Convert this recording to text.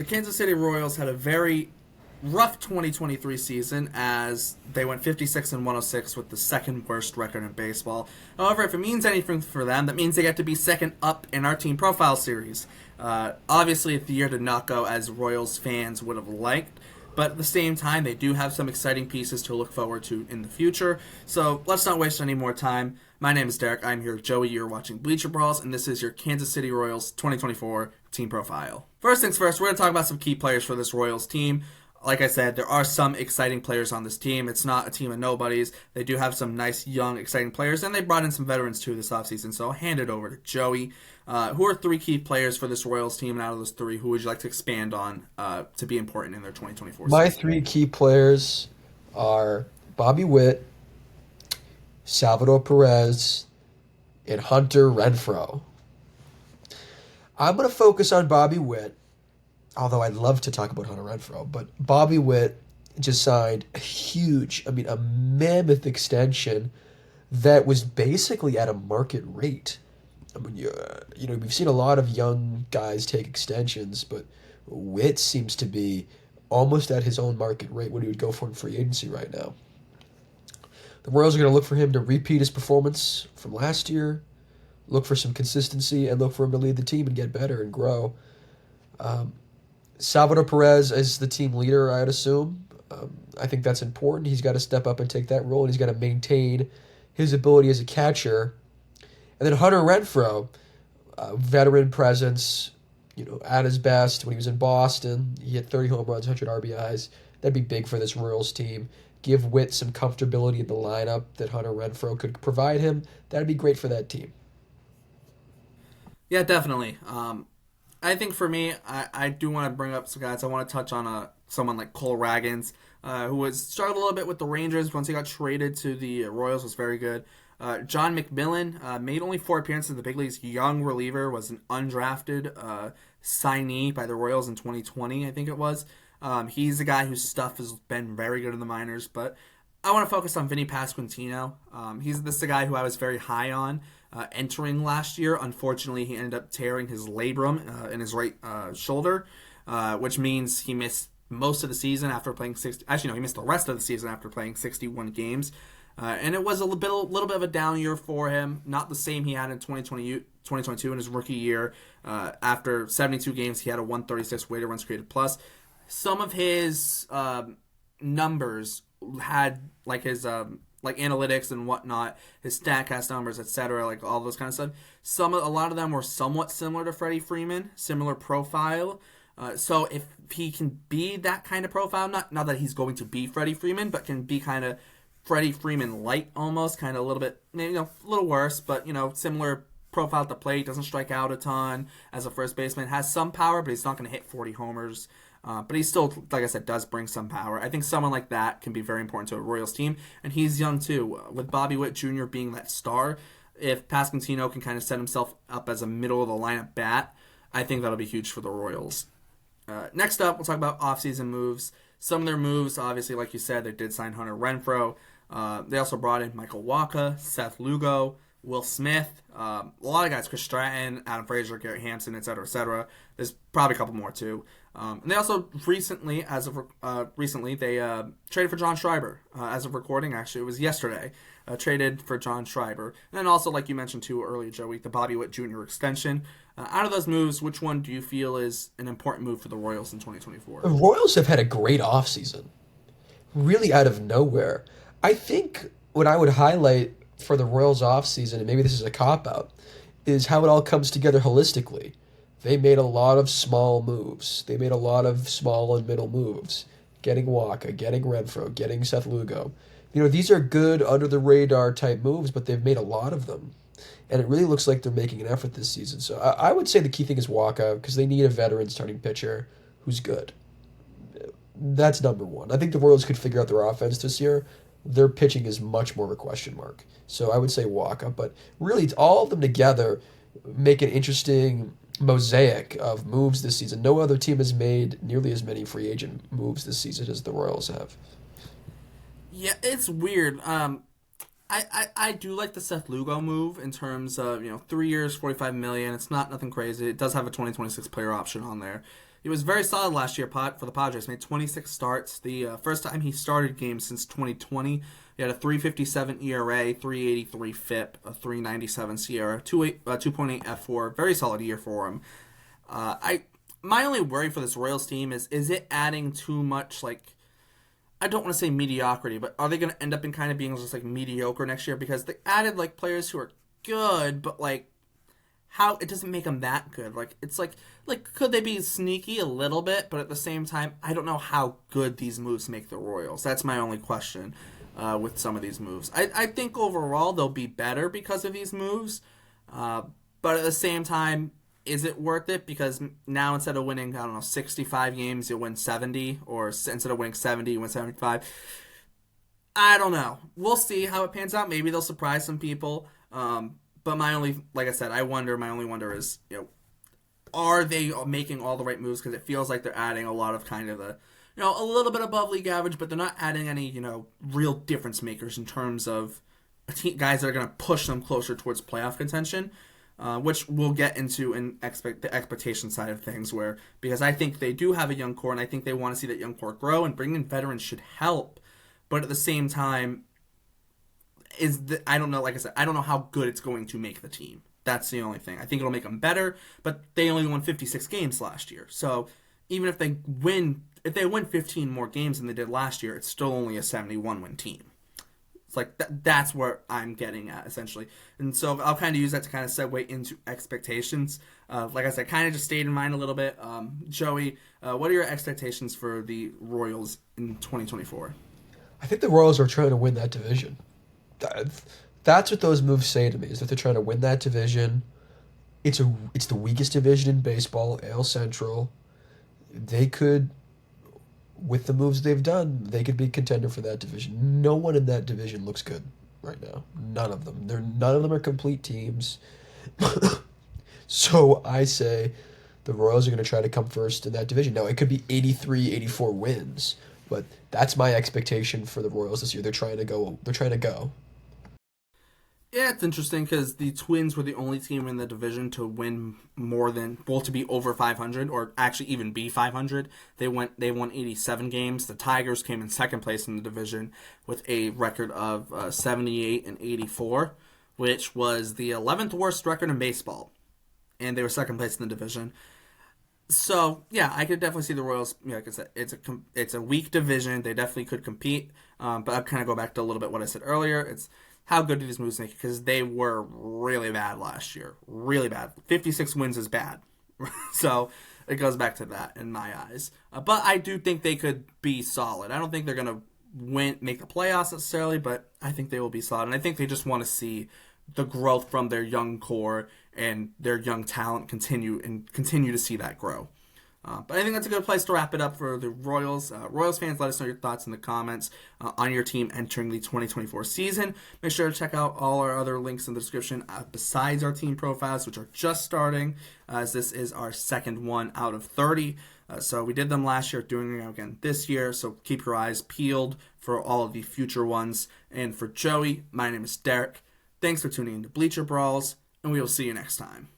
The Kansas City Royals had a very rough 2023 season as they went 56 and 106 with the second worst record in baseball. However, if it means anything for them, that means they get to be second up in our team profile series. Obviously, the year did not go as Royals fans would have liked, but at the same time, they do have some exciting pieces to look forward to in the future. So let's not waste any more time. My name is Derek. I'm here with Joey. You're watching Bleacher Brawls, and this is your Kansas City Royals 2024 team profile. First things first, we're going to talk about some key players for this Royals team. Like I said, there are some exciting players on this team. It's not a team of nobodies. They do have some nice, young, exciting players, and they brought in some veterans too this offseason. So I'll hand it over to Joey. Who are three key players for this Royals team, and out of those three, who would you like to expand on to be important in their 2024 My season? three key players are Bobby Witt, Salvador Perez, and Hunter Renfroe. I'm going to focus on Bobby Witt, although I'd love to talk about Hunter Renfroe. But Bobby Witt just signed a mammoth extension that was basically at a market rate. We've seen a lot of young guys take extensions, but Witt seems to be almost at his own market rate what he would go for in free agency right now. The Royals are going to look for him to repeat his performance from last year, look for some consistency, and look for him to lead the team and get better and grow. Salvador Perez is the team leader, I'd assume. I think that's important. He's got to step up and take that role, and he's got to maintain his ability as a catcher. And then Hunter Renfroe, veteran presence, at his best when he was in Boston. He hit 30 home runs, 100 RBIs. That'd be big for this Royals team. Give Witt some comfortability in the lineup that Hunter Renfroe could provide him. That'd be great for that team. Yeah, definitely. I think for me, I do want to bring up some guys. I want to touch on someone like Cole Ragans, who was struggled a little bit with the Rangers once he got traded to the Royals. Was very good. John McMillan made only 4 appearances in the big leagues. Young reliever, was an undrafted signee by the Royals in 2020, I think it was. He's a guy whose stuff has been very good in the minors, but I want to focus on Vinny Pasquantino. This is a guy who I was very high on entering last year. Unfortunately, he ended up tearing his labrum in his right shoulder, which means he missed most of the season after playing 60. Actually, no, he missed the rest of the season after playing 61 games. And it was a little bit of a down year for him. Not the same he had in 2022 in his rookie year. After 72 games, he had a 136 weighted runs created plus. Some of his numbers had like his like analytics and whatnot, his Statcast numbers, etc., like all those kind of stuff. A lot of them were somewhat similar to Freddie Freeman, similar profile. So if he can be that kind of profile, not that he's going to be Freddie Freeman, but can be kind of Freddie Freeman light almost, kind of a little bit, a little worse, but similar profile at the plate, doesn't strike out a ton as a first baseman, has some power, but he's not going to hit 40 homers. But he still, like I said, does bring some power. I think someone like that can be very important to a Royals team, and he's young too. With Bobby Witt Jr. being that star, if Pasquantino can kind of set himself up as a middle of the lineup bat, I think that'll be huge for the Royals. Next up, we'll talk about offseason moves. Some of their moves, obviously, like you said, they did sign Hunter Renfroe. They also brought in Michael Wacha, Seth Lugo, Will Smith, a lot of guys, Chris Stratton, Adam Frazier, Garrett Hampson, etc., etc. There's probably a couple more too. And they also recently, they traded for John Schreiber. As of recording, actually, it was yesterday. Traded for John Schreiber. And then also, like you mentioned too earlier, Joey, the Bobby Witt Jr. extension. Out of those moves, which one do you feel is an important move for the Royals in The 2024? Royals have had a great offseason, really out of nowhere. I think what I would highlight for the Royals offseason, and maybe this is a cop-out, is how it all comes together holistically. They made a lot of small moves. They made a lot of small and middle moves. Getting Waka, getting Renfro, getting Seth Lugo. These are good under-the-radar type moves, but they've made a lot of them. And it really looks like they're making an effort this season. So I would say the key thing is Waka, because they need a veteran starting pitcher who's good. That's number one. I think the Royals could figure out their offense this year. Their pitching is much more of a question mark. So I would say Waka, but really it's all of them together make an interesting mosaic of moves this season. No other team has made nearly as many free agent moves this season as the Royals have. Yeah, it's weird. I do like the Seth Lugo move in terms of 3 years, 45 million. It's not nothing crazy. It does have a 2026 player option on there. He was very solid last year for the Padres. Made 26 starts. The first time he started games since 2020. He had a 3.57 ERA, 3.83 FIP, a 3.97 SIERA, 2.8 F4. Very solid year for him. My only worry for this Royals team is it adding too much, like, I don't want to say mediocrity, but are they going to end up in kind of being just like mediocre next year? Because they added like players who are good, but like how it doesn't make them that good. Like it's like could they be sneaky a little bit? But at the same time, I don't know how good these moves make the Royals. That's my only question with some of these moves. I think overall they'll be better because of these moves, but at the same time, is it worth it? Because now instead of winning, 65 games, you'll win 70, or instead of winning 70, you win 75. I don't know. We'll see how it pans out. Maybe they'll surprise some people. But my only wonder is, are they making all the right moves? Because it feels like they're adding a lot of kind of a little bit above league average, but they're not adding any, real difference makers in terms of guys that are going to push them closer towards playoff contention. Which we'll get into in the expectation side of things, because I think they do have a young core, and I think they want to see that young core grow, and bringing in veterans should help. But at the same time, I don't know. Like I said, I don't know how good it's going to make the team. That's the only thing. I think it'll make them better, but they only won 56 games last year. So even if they win 15 more games than they did last year, it's still only a 71-win team. It's like that's where I'm getting at, essentially. And so I'll kind of use that to kind of segue into expectations. Like I said, kind of just stayed in mind a little bit. Joey, what are your expectations for the Royals in 2024? I think the Royals are trying to win that division. That's what those moves say to me, is that they're trying to win that division. It's the weakest division in baseball, AL Central. They could, with the moves they've done, they could be contender for that division. No one in that division looks good right now. None of them. None of them are complete teams. So I say the Royals are going to try to come first in that division. Now, it could be 83, 84 wins, but that's my expectation for the Royals this year. They're trying to go. Yeah, it's interesting because the Twins were the only team in the division to win to be over 500, or actually even be 500. They won 87 games. The Tigers came in second place in the division with a record of 78 and 84, which was the 11th worst record in baseball, and they were second place in the division. So yeah, I could definitely see the Royals. Like I said, it's a weak division. They definitely could compete, but I'll kind of go back to a little bit what I said earlier. It's how good do these moves make? Because they were really bad last year. Really bad. 56 wins is bad. So it goes back to that in my eyes. But I do think they could be solid. I don't think they're going to make the playoffs necessarily, but I think they will be solid. And I think they just want to see the growth from their young core and their young talent continue to see that grow. But I think that's a good place to wrap it up for the Royals. Royals fans, let us know your thoughts in the comments on your team entering the 2024 season. Make sure to check out all our other links in the description besides our team profiles, which are just starting, as this is our second one out of 30. So we did them last year, doing them again this year. So keep your eyes peeled for all of the future ones. And for Joey, my name is Derek. Thanks for tuning in to Bleacher Brawls, and we will see you next time.